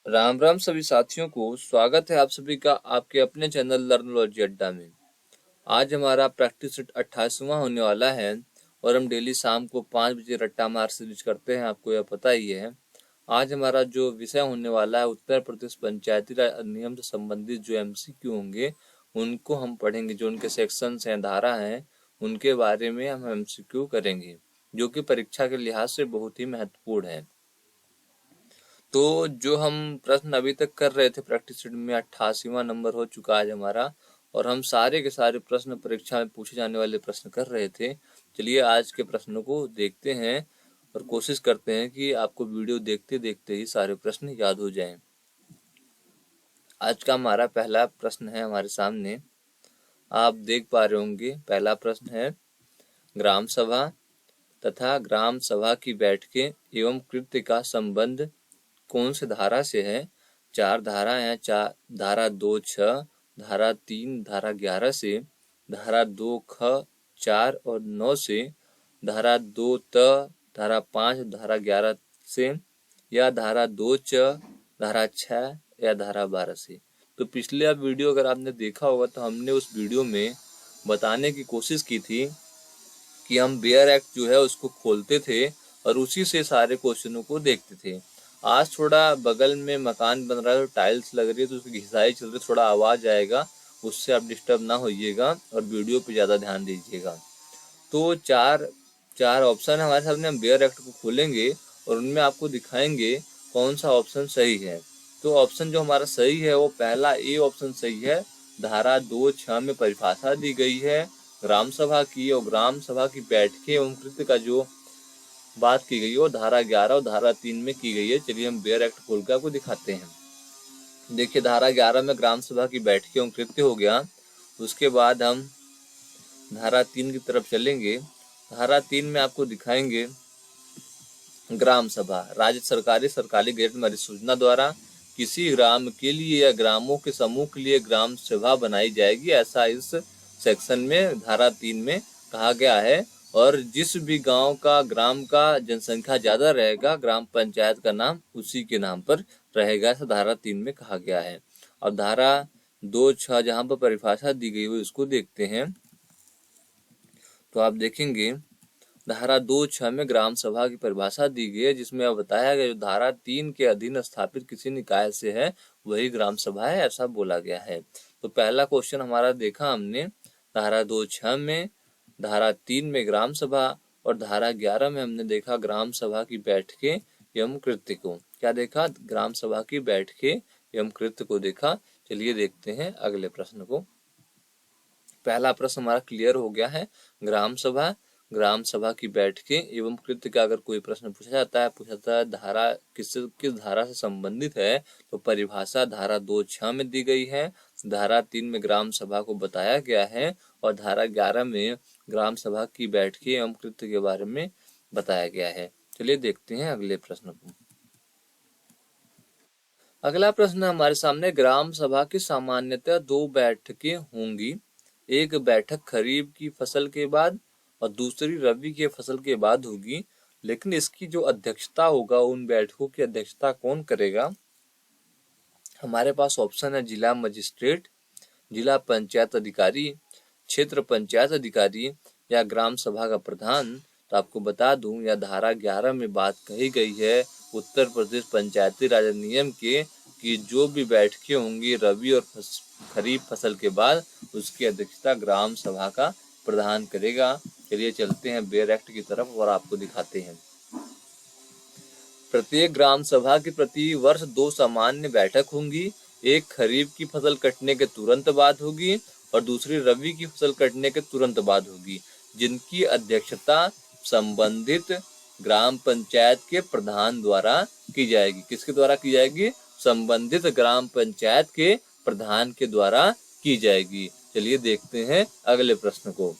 राम राम सभी साथियों को स्वागत है आप सभी का आपके अपने चैनल लर्नोलॉजी अड्डा में। आज हमारा प्रैक्टिस सेट 28वां होने वाला है और हम डेली शाम को 5 बजे रट्टा मार सीरीज करते हैं, आपको यह पता ही है। आज हमारा जो विषय होने वाला है उत्तर प्रदेश पंचायती राज अधिनियम से संबंधित जो एमसीक्यू होंगे उनको हम पढ़ेंगे। जो उनके सेक्शंस हैं, धारा हैं, उनके बारे में हम एमसीक्यू करेंगे, जो कि परीक्षा के लिहाज से बहुत ही महत्वपूर्ण है। तो जो हम प्रश्न अभी तक कर रहे थे प्रैक्टिस सेट में 88वां नंबर हो चुका है हमारा, और हम सारे के सारे प्रश्न परीक्षा में पूछे जाने वाले प्रश्न कर रहे थे। चलिए आज के प्रश्नों को देखते हैं और कोशिश करते हैं कि आपको वीडियो देखते देखते ही सारे प्रश्न याद हो जाएं। आज का हमारा पहला प्रश्न है हमारे सामने, आप देख पा रहे होंगे। पहला प्रश्न है, ग्राम सभा तथा ग्राम सभा की बैठकें एवं कृत्य का संबंध कौन से धारा से है? 4 धारा है, धारा 2 6, धारा 3 धारा 11 से, धारा 2 ख 4 और 9 से, धारा 2 त धारा 5 धारा 11 से, या धारा 2 च धारा 6 या धारा 12 से। तो पिछले वीडियो अगर आपने देखा होगा तो हमने उस वीडियो में बताने की कोशिश की थी कि हम बेयर एक्ट जो है उसको खोलते थे और उसी से सारे क्वेश्चनों को देखते थे। आज थोड़ा बगल में मकान बन रहा है, तो टाइल्स लग रही है, तो उसकी घिसाई चल रही है, थोड़ा आवाज आएगा, उससे आप डिस्टर्ब ना होइएगा और वीडियो पे ज़्यादा ध्यान दीजिएगा। तो चार ऑप्शन है हमारे सामने, हम बेयर एक्ट को खोलेंगे और उनमें आपको दिखाएंगे कौन सा ऑप्शन सही है। तो ऑप्शन जो हमारा सही है वो पहला ए ऑप्शन सही है। धारा 2 6 में परिभाषा दी गई है ग्राम सभा की, और ग्राम सभा की बैठकें एवं कृत्य का जो बात की गई है वो धारा 11 और धारा 3 में की गई है। चलिए हम बेयर एक्ट खोल कर आपको दिखाते हैं। देखिए धारा 11 में ग्राम सभा की बैठकें एवं कृत्य हो गया। उसके बाद हम धारा 3 की तरफ चलेंगे। धारा 3 में आपको दिखाएंगे ग्राम सभा राज्य सरकारी गैजेट में अधिसूचना द्वारा किसी ग्राम के लिए या ग्रामों के समूह के लिए ग्राम सभा बनाई जाएगी, ऐसा इस सेक्शन में धारा 3 में कहा गया है। और जिस भी गांव का ग्राम का जनसंख्या ज्यादा रहेगा, ग्राम पंचायत का नाम उसी के नाम पर रहेगा, ऐसा धारा 3 में कहा गया है। और धारा 2 6 जहां पर परिभाषा दी गई है उसको देखते हैं। तो आप देखेंगे धारा 2 6 में ग्राम सभा की परिभाषा दी गई है, जिसमें अब बताया गया जो धारा 3 के अधीन स्थापित किसी निकाय से है वही ग्राम सभा है, ऐसा बोला गया है। तो पहला क्वेश्चन हमारा देखा हमने धारा 2 6 में, धारा 3 में ग्राम सभा, और धारा 11 में हमने देखा ग्राम सभा की बैठकें एवं कृत्य को। क्या देखा? ग्राम सभा की बैठकें एवं कृत्य को देखा। चलिए देखते हैं अगले प्रश्न को। पहला प्रश्न हमारा क्लियर हो गया है। ग्राम सभा की बैठकें एवं कृत्य का अगर कोई प्रश्न पूछा जाता है धारा किस धारा से संबंधित है, तो परिभाषा धारा 2 6 में दी गई है, धारा 3 में ग्राम सभा को बताया गया है, और धारा 11 में ग्राम सभा की बैठकें एवं कृत्य के बारे में बताया गया है। चलिए देखते हैं अगले प्रश्न को। अगला प्रश्न हमारे सामने, ग्राम सभा की सामान्यतः 2 बैठकें होंगी, एक बैठक खरीफ की फसल के बाद और दूसरी रबी की फसल के बाद होगी, लेकिन इसकी जो अध्यक्षता होगा, उन बैठकों की अध्यक्षता कौन करेगा? हमारे पास ऑप्शन है जिला मजिस्ट्रेट, जिला पंचायत अधिकारी, क्षेत्र पंचायत अधिकारी या ग्राम सभा का प्रधान। तो आपको बता दूं, या धारा 11 में बात कही गई है उत्तर प्रदेश पंचायती राज अधिनियम के कि जो भी बैठकें होंगी रबी और खरीफ फसल के बाद, उसकी अध्यक्षता ग्राम सभा का प्रधान करेगा। चलिए चलते हैं बेयर एक्ट की तरफ और आपको दिखाते हैं। प्रत्येक ग्राम सभा की प्रति वर्ष 2 सामान्य बैठक होंगी, एक खरीफ की फसल कटने के तुरंत बाद होगी और दूसरी रबी की फसल कटने के तुरंत बाद होगी, जिनकी अध्यक्षता संबंधित ग्राम पंचायत के प्रधान द्वारा की जाएगी। किसके द्वारा की जाएगी? संबंधित ग्राम पंचायत के प्रधान के द्वारा की जाएगी। चलिए देखते हैं अगले प्रश्न को।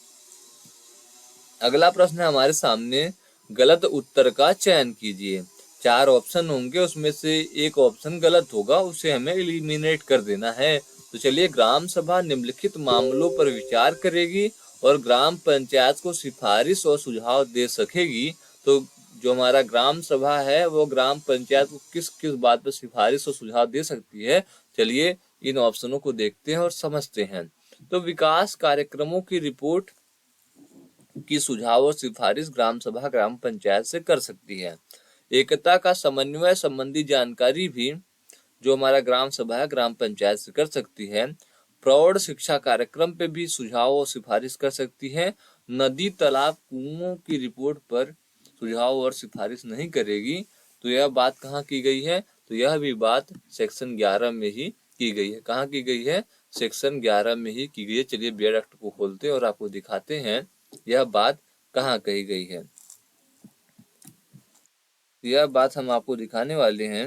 अगला प्रश्न है हमारे सामने, गलत उत्तर का चयन कीजिए। 4 ऑप्शन होंगे, उसमें से एक ऑप्शन गलत होगा, उसे हमें एलिमिनेट कर देना है। तो चलिए, ग्राम सभा निम्नलिखित मामलों पर विचार करेगी और ग्राम पंचायत को सिफारिश और सुझाव दे सकेगी। तो जो हमारा ग्राम सभा है वो ग्राम पंचायत को किस किस बात पर सिफारिश और सुझाव दे सकती है। चलिए इन ऑप्शनों को देखते हैं और समझते हैं। तो विकास कार्यक्रमों की रिपोर्ट की सुझाव और सिफारिश ग्राम सभा ग्राम पंचायत से कर सकती है। एकता का समन्वय संबंधी जानकारी भी जो हमारा ग्राम सभा है ग्राम पंचायत से कर सकती है। प्रौढ़ शिक्षा कार्यक्रम पे भी सुझाव और सिफारिश कर सकती है। नदी तालाब कुओं की रिपोर्ट पर सुझाव और सिफारिश नहीं करेगी। तो यह बात कहाँ की गई है? तो यह भी बात सेक्शन 11 में ही की गई है। कहाँ की गई है? सेक्शन 11 में ही की गई है। चलिए बेयर एक्ट को खोलते हैं और आपको दिखाते हैं यह बात कहाँ कही गई है। यह बात हम आपको दिखाने वाले हैं।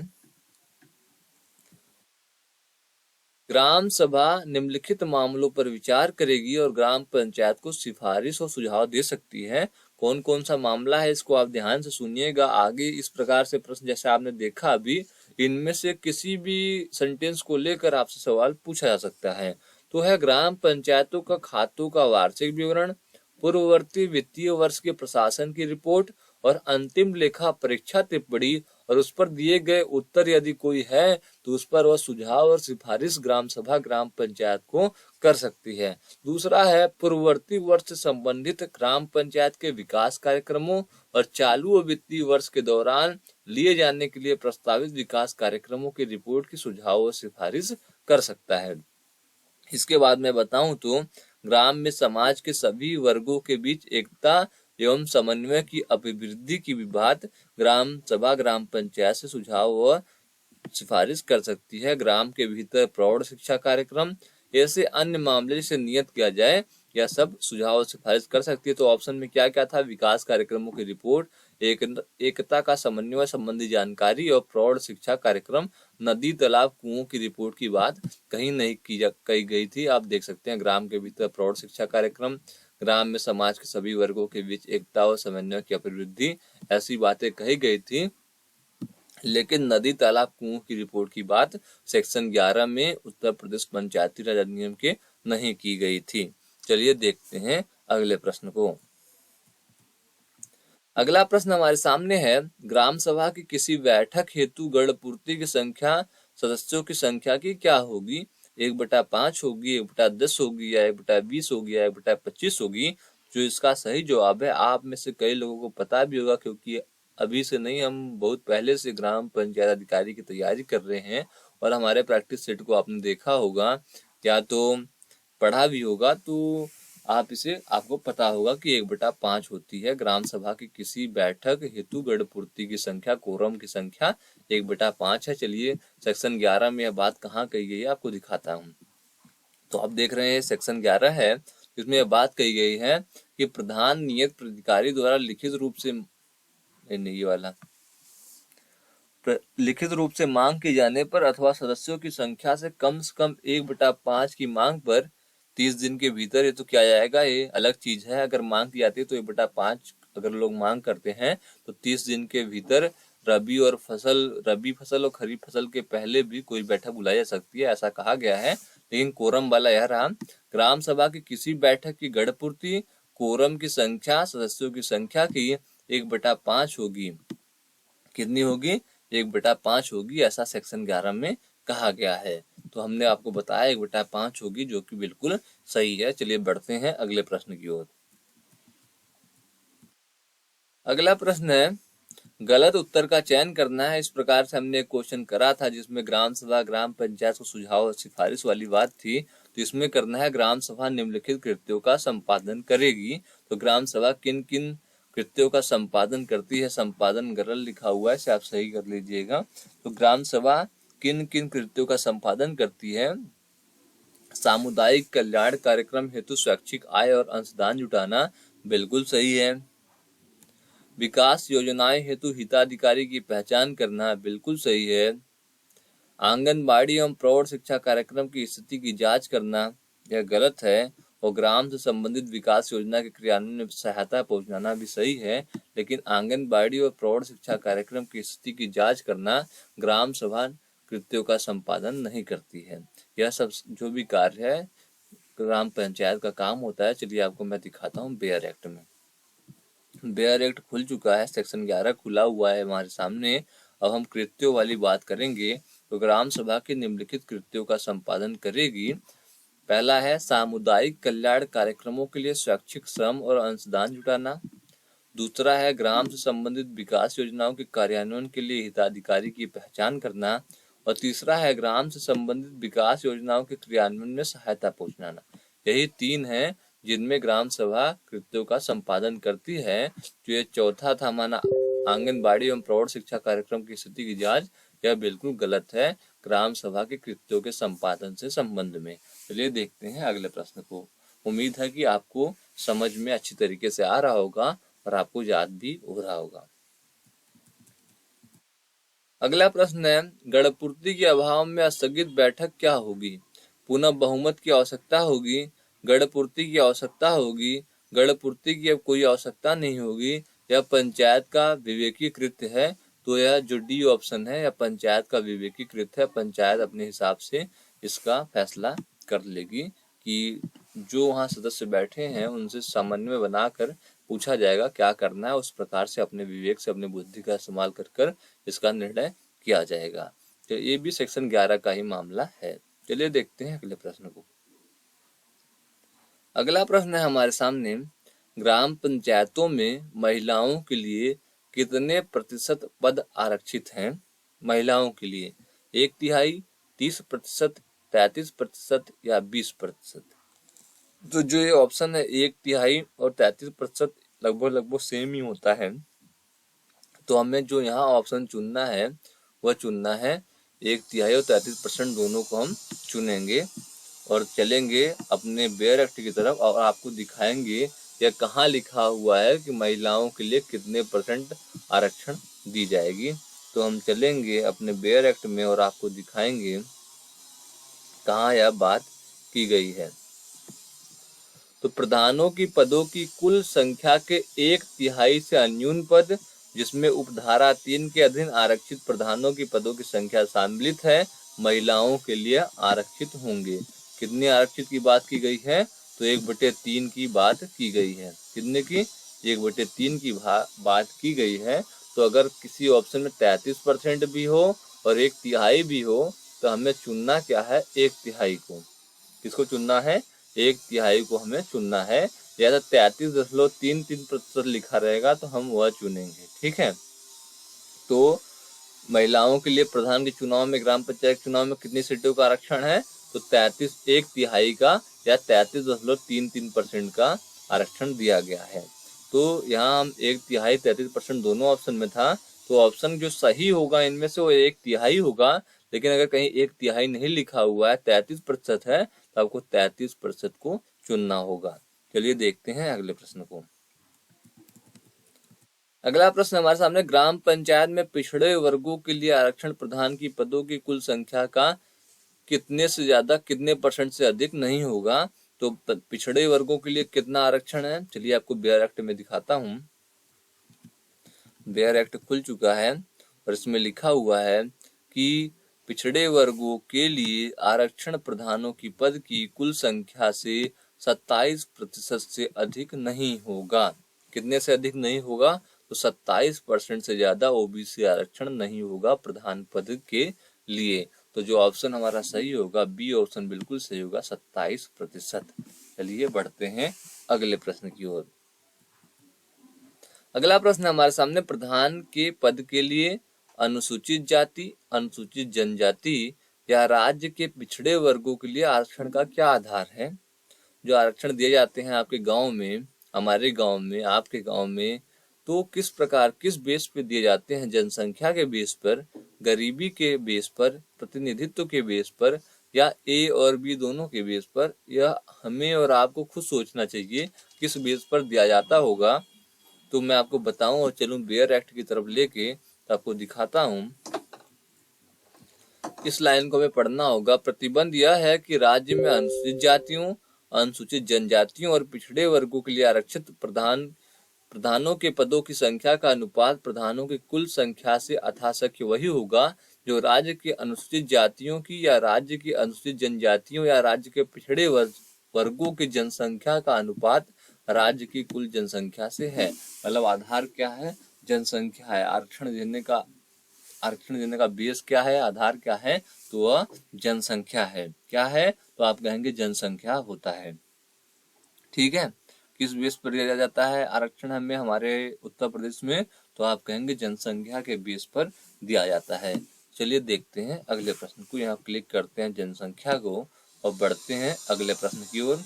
ग्राम सभा निम्नलिखित मामलों पर विचार करेगी और ग्राम पंचायत को सिफारिश और सुझाव दे सकती है। कौन कौन सा मामला है इसको आप ध्यान से सुनिएगा। आगे इस प्रकार से प्रश्न जैसे आपने देखा अभी, इनमें से किसी भी सेंटेंस को लेकर आपसे सवाल पूछा जा सकता है। तो है ग्राम पंचायतों का खातों का वार्षिक विवरण, पूर्ववर्ती वित्तीय वर्ष के प्रशासन की रिपोर्ट और अंतिम लेखा परीक्षा टिप्पणी और उस पर दिए गए उत्तर यदि कोई है तो उस पर वह सुझाव और सिफारिश ग्राम सभा ग्राम पंचायत को कर सकती है। दूसरा है पूर्ववर्ती वर्ष से संबंधित ग्राम पंचायत के विकास कार्यक्रमों और चालू वित्तीय वर्ष के दौरान लिए जाने के लिए प्रस्तावित विकास कार्यक्रमों की रिपोर्ट की सुझाव और सिफारिश कर सकता है। इसके बाद मैं बताऊं तो ग्राम में समाज के सभी वर्गों के बीच एकता एवं समन्वय की अभिवृद्धि की भी बात ग्राम सभा ग्राम पंचायत से सुझाव व सिफारिश कर सकती है। ग्राम के भीतर प्रौढ़ शिक्षा कार्यक्रम ऐसे अन्य मामले जिसे नियत किया जाए यह सब सुझाव और सिफारिश कर सकती है। तो ऑप्शन में क्या क्या था? विकास कार्यक्रमों की रिपोर्ट, एकता का समन्वय संबंधी जानकारी और प्रौढ़ शिक्षा कार्यक्रम। नदी तालाब कुओं की रिपोर्ट की बात कहीं नहीं कही गई थी। आप देख सकते हैं ग्राम के भीतर प्रौढ़ शिक्षा कार्यक्रम, ग्राम में समाज के सभी वर्गों के बीच एकता और समन्वय की अभिवृद्धि, ऐसी बातें कही गई थी। लेकिन नदी तालाब कुओं की रिपोर्ट की बात सेक्शन 11 में उत्तर प्रदेश पंचायती राज अधिनियम के नहीं की गई थी। चलिए देखते हैं अगले प्रश्न को। अगला प्रश्न हमारे सामने है, ग्राम सभा की किसी बैठक हेतु गण पूर्ति की संख्या सदस्यों की संख्या की क्या होगी? 1/5 होगी, 1/10 होगी, या 1/20 होगी, या 1/25 होगी? जो इसका सही जवाब है, आप में से कई लोगों को पता भी होगा क्योंकि अभी से नहीं, हम बहुत पहले से ग्राम पंचायत अधिकारी की तैयारी कर रहे हैं और हमारे प्रैक्टिस सेट को आपने देखा होगा या तो पढ़ा भी होगा, तो आपको पता होगा कि 1/5 होती है ग्राम सभा की किसी बैठक हेतु गण पूर्ति की संख्या, कोरम की संख्या 1/5 है। चलिए सेक्शन 11 में यह बात कहाँ कही गई है आपको दिखाता हूँ। तो आप देख रहे हैं सेक्शन 11 है जिसमें यह बात कही गई है कि प्रधान नियत प्राधिकारी द्वारा लिखित रूप से लिखित रूप से मांग की जाने पर अथवा सदस्यों की संख्या से कम 1/5 की मांग पर 30 दिन के भीतर ये तो क्या जाएगा, ये अलग चीज है। अगर मांग की जाती है तो 1/5 अगर लोग मांग करते हैं तो 30 दिन के भीतर रबी फसल और खरीफ फसल के पहले भी कोई बैठक बुलाई जा सकती है, ऐसा कहा गया है। लेकिन कोरम वाला यह रहा, ग्राम सभा की किसी बैठक की गण पूर्ति कोरम की संख्या सदस्यों की संख्या की 1/5 होगी। कितनी होगी? 1/5 होगी, ऐसा सेक्शन 11 में कहा गया है। तो हमने आपको बताया 1/5 होगी, जो कि बिल्कुल सही है। चलिए बढ़ते हैं अगले प्रश्न की ओर। अगला प्रश्न है, गलत उत्तर का चयन करना है। इस प्रकार से हमने एक क्वेश्चन करा था जिसमें ग्राम सभा ग्राम पंचायत को सुझाव और सिफारिश वाली बात थी। तो इसमें करना है, ग्राम सभा निम्नलिखित कृत्यों का संपादन करेगी। तो ग्राम सभा किन किन कृत्यों का संपादन करती है? संपादन गलत लिखा हुआ है, इसे आप सही कर लीजिएगा। तो ग्राम सभा किन किन कृत्यों का संपादन करती है? सामुदायिक कल्याण कार्यक्रम हेतु स्वैच्छिक आय और अंशदान जुटाना, बिल्कुल सही है। विकास योजनाएं हेतु हिताधिकारी की पहचान करना, बिल्कुल सही है। आंगनबाड़ी एवं प्रौढ़ शिक्षा कार्यक्रम की स्थिति की जांच करना, यह गलत है। और ग्राम से संबंधित विकास योजना के क्रियान्वयन में सहायता पहुंचाना भी सही है। लेकिन आंगनबाड़ी और प्रौढ़ शिक्षा कार्यक्रम की स्थिति की जांच करना ग्राम सभा कृत्यों का संपादन नहीं करती है। यह सब जो भी कार्य है ग्राम पंचायत का काम होता है। चलिए आपको मैं दिखाता हूँ बेयर एक्ट में। बेयर एक्ट खुल चुका है, सेक्शन 11 खुला हुआ है हमारे सामने। अब हम कृत्यों वाली बात करेंगे। तो ग्राम सभा के निम्नलिखित कृत्यों का संपादन करेगी। पहला है सामुदायिक कल्याण कार्यक्रमों के लिए स्वैच्छिक श्रम और अंशदान जुटाना। दूसरा है ग्राम से संबंधित विकास योजनाओं के कार्यान्वयन के लिए हिताधिकारी की पहचान करना। और तीसरा है ग्राम से संबंधित विकास योजनाओं के क्रियान्वयन में सहायता पहुंचाना। यही 3 है जिनमें ग्राम सभा कृत्यों का संपादन करती है। जो ये चौथा था हमारा आंगनबाड़ी एवं प्रौढ़ शिक्षा कार्यक्रम की स्थिति की जांच, यह बिल्कुल गलत है ग्राम सभा के कृत्यों के संपादन से संबंध में। चलिए देखते हैं अगले प्रश्न को। उम्मीद है कि आपको समझ में अच्छी तरीके से आ रहा होगा और आपको याद भी हो रहा होगा। अगला प्रश्न है गणपूर्ति के अभाव में स्थगित बैठक क्या होगी? पुनः बहुमत की आवश्यकता होगी, गणपूर्ति की आवश्यकता होगी, गणपूर्ति की अब कोई आवश्यकता नहीं होगी, यह पंचायत का विवेकी कृत्य है। तो यह जो डी ऑप्शन है, यह पंचायत का विवेकी कृत्य है। पंचायत अपने हिसाब से इसका फैसला कर लेगी कि जो वहाँ सदस्य बैठे हैं उनसे समन्वय बनाकर पूछा जाएगा क्या करना है, उस प्रकार से अपने विवेक से अपने बुद्धि का इस्तेमाल कर इसका निर्णय किया जाएगा। तो ये भी सेक्शन 11 का ही मामला है। चलिए देखते हैं अगले प्रश्न को। अगला प्रश्न है हमारे सामने ग्राम पंचायतों में महिलाओं के लिए कितने प्रतिशत पद आरक्षित हैं? महिलाओं के लिए 1/3, 30%, 33% या 20%। तो जो ये ऑप्शन है 1/3 और 33% लगभग सेम ही होता है। तो हमें जो यहाँ ऑप्शन चुनना है वह चुनना है 1/3 और 33% दोनों को हम चुनेंगे और चलेंगे अपने बेयर एक्ट की तरफ और आपको दिखाएंगे यह कहाँ लिखा हुआ है कि महिलाओं के लिए कितने % आरक्षण दी जाएगी। तो हम चलेंगे अपने बेयर एक्ट में और आपको दिखाएंगे कहाँ यह बात की गई है। तो प्रधानों की पदों की कुल संख्या के 1/3 से अन्यून पद जिसमें उपधारा 3 के अधीन आरक्षित प्रधानों की पदों की संख्या सम्मिलित है महिलाओं के लिए आरक्षित होंगे। कितने आरक्षित की बात की गई है? तो 1/3 की बात की गई है। कितने की? 1/3 की बात की गई है। तो अगर किसी ऑप्शन में 33% भी हो और 1/3 भी हो तो हमें चुनना क्या है? 1/3 को। किसको चुनना है? 1/3 को हमें चुनना है। या तो 33.33% लिखा रहेगा तो हम वह चुनेंगे। ठीक है। तो महिलाओं के लिए प्रधान के चुनाव में ग्राम पंचायत चुनाव में कितनी सीटों का आरक्षण है? तो 1/3 का या 33.33% का आरक्षण दिया गया है। तो यहाँ हम 1/3 33% दोनों ऑप्शन में था। तो ऑप्शन जो सही होगा इनमें से वो 1/3 होगा। लेकिन अगर कहीं 1/3 नहीं लिखा हुआ है 33% है तो आपको 33% को चुनना होगा। चलिए देखते हैं अगले प्रश्न को। अगला प्रश्न हमारे सामने ग्राम पंचायत में पिछड़े वर्गों के लिए आरक्षण प्रदान की पदों की कुल संख्या का कितने से ज्यादा कितने % से अधिक नहीं होगा। तो पिछड़े वर्गों के लिए कितना आरक्षण है? चलिए आपको बेयर एक्ट में दिखाता हूँ। बेयर एक्ट खुल चुका है और इसमें लिखा हुआ है कि पिछड़े वर्गों के लिए आरक्षण प्रधानों की पद की कुल संख्या से 27% से अधिक नहीं होगा। कितने से अधिक नहीं होगा? तो 27% से ज्यादा ओबीसी आरक्षण नहीं होगा प्रधान पद के लिए। तो जो ऑप्शन हमारा सही होगा बी ऑप्शन बिल्कुल सही होगा, 27%। चलिए बढ़ते हैं अगले प्रश्न की ओर। अगला प्रश्न हमारे सामने प्रधान के पद के लिए अनुसूचित जाति, अनुसूचित जनजाति या राज्य के पिछड़े वर्गों के लिए आरक्षण का क्या आधार है? जो आरक्षण दिए जाते हैं आपके गांव में, हमारे गांव में, आपके गांव में, तो किस प्रकार किस बेस पे दिए जाते हैं? जनसंख्या के बेस पर, गरीबी के बेस पर, प्रतिनिधित्व के बेस पर या ए और बी दोनों के बेस पर? यह हमें और आपको खुद सोचना चाहिए किस बेस पर दिया जाता होगा। तो मैं आपको बताऊं और चलूं बेयर एक्ट की तरफ लेके तो आपको दिखाता हूं। इस लाइन को हमें पढ़ना होगा। प्रतिबंध यह है कि राज्य में अनुसूचित जातियों, अनुसूचित जनजातियों और पिछड़े वर्गों के लिए आरक्षित प्रधानों के पदों की संख्या का अनुपात प्रधानों की कुल संख्या से यथाशक्य वही होगा जो राज्य के अनुसूचित जातियों की या राज्य की अनुसूचित जनजातियों या राज्य के पिछड़े वर्गों की जनसंख्या का अनुपात राज्य की कुल जनसंख्या से है। मतलब आधार क्या है? जनसंख्या है। आरक्षण देने का बेस क्या है? आधार क्या है? तो वह जनसंख्या है। क्या है? तो आप कहेंगे जनसंख्या होता है। ठीक है। किस बेस पर दिया जाता है आरक्षण हमें हमारे उत्तर प्रदेश में? तो आप कहेंगे जनसंख्या के बेस पर दिया जाता है। चलिए देखते हैं अगले प्रश्न को। यहाँ क्लिक करते हैं जनसंख्या को और बढ़ते हैं अगले प्रश्न की ओर।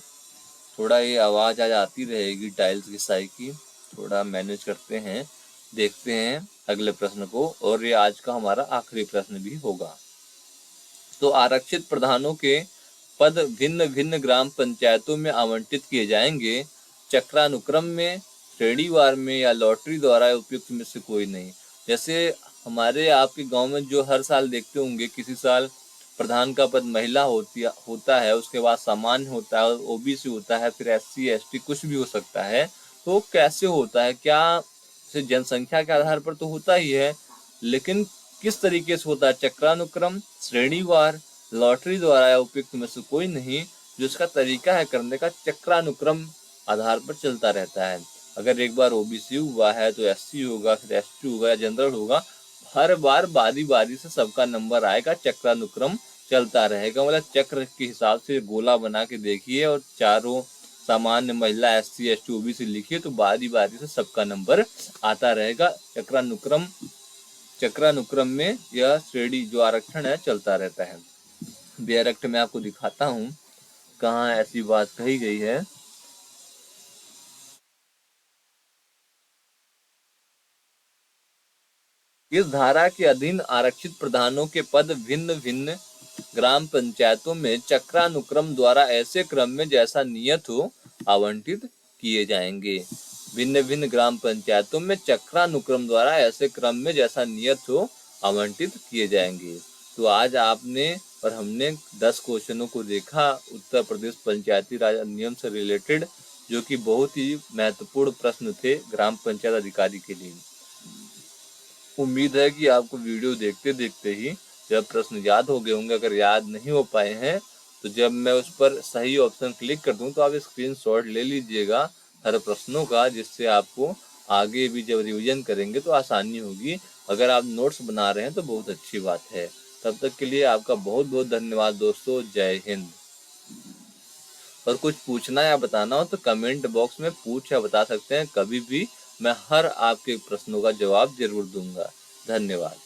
थोड़ा ये आवाज आज आती रहेगी टाइल्स घिसाई की, थोड़ा मैनेज करते हैं। देखते हैं अगले प्रश्न को, और ये आज का हमारा आखिरी प्रश्न भी होगा। तो आरक्षित प्रधानों के पद भिन्न भिन्न ग्राम पंचायतों में आवंटित किए जाएंगे, चक्रानुक्रम में, श्रेणीवार में या लॉटरी द्वारा उपयुक्त में से कोई नहीं। जैसे हमारे आपके गांव में जो हर साल देखते होंगे, किसी साल प्रधान का पद महिला होता है, उसके बाद सामान्य होता है, ओबीसी होता है, फिर एससी एसटी कुछ भी हो सकता है। तो कैसे होता है? क्या जनसंख्या के आधार पर तो होता ही है, लेकिन किस तरीके से होता है? चक्रानुक्रम, श्रेणीवार, लॉटरी द्वारा या उपयुक्त में से कोई नहीं। जो इसका तरीका है करने का, चक्रानुक्रम आधार पर चलता रहता है। अगर एक बार ओबीसी हुआ है तो एससी होगा, फिर एसटी होगा या जनरल होगा। हर बार बारी बारी से सबका नंबर आएगा, चक्रानुक्रम चलता रहेगा। मतलब चक्र के हिसाब से गोला बना के देखिए और चारों सामान्य, महिला, एससी एसटी ओबीसी लिखिए, तो बारी बारी से सबका नंबर आता रहेगा। चक्रानुक्रम में यह श्रेणी जो आरक्षण है चलता रहता है। बेयर एक्ट में आपको दिखाता हूँ कहाँ ऐसी बात कही गई है। इस धारा के अधीन आरक्षित प्रधानों के पद भिन्न भिन्न ग्राम पंचायतों में चक्रानुक्रम द्वारा ऐसे क्रम में जैसा नियत हो आवंटित किए जाएंगे। भिन्न भिन्न ग्राम पंचायतों में चक्रानुक्रम द्वारा ऐसे क्रम में जैसा नियत हो आवंटित किए जाएंगे। तो आज आपने और हमने 10 क्वेश्चनों को देखा उत्तर प्रदेश पंचायती राज अधिनियम से रिलेटेड, जो कि बहुत ही महत्वपूर्ण प्रश्न थे ग्राम पंचायत अधिकारी के लिए। उम्मीद है कि आपको वीडियो देखते देखते ही जब प्रश्न याद हो गए होंगे। अगर याद नहीं हो पाए हैं तो जब मैं उस पर सही ऑप्शन क्लिक कर दूं तो आप स्क्रीनशॉट ले लीजिएगा हर प्रश्नों का, जिससे आपको आगे भी जब रिवीजन करेंगे तो आसानी होगी। अगर आप नोट्स बना रहे हैं तो बहुत अच्छी बात है। तब तक के लिए आपका बहुत बहुत धन्यवाद दोस्तों। जय हिंद। और कुछ पूछना या बताना हो तो कमेंट बॉक्स में पूछ या बता सकते हैं कभी भी। मैं हर आपके प्रश्नों का जवाब जरूर दूंगा। धन्यवाद।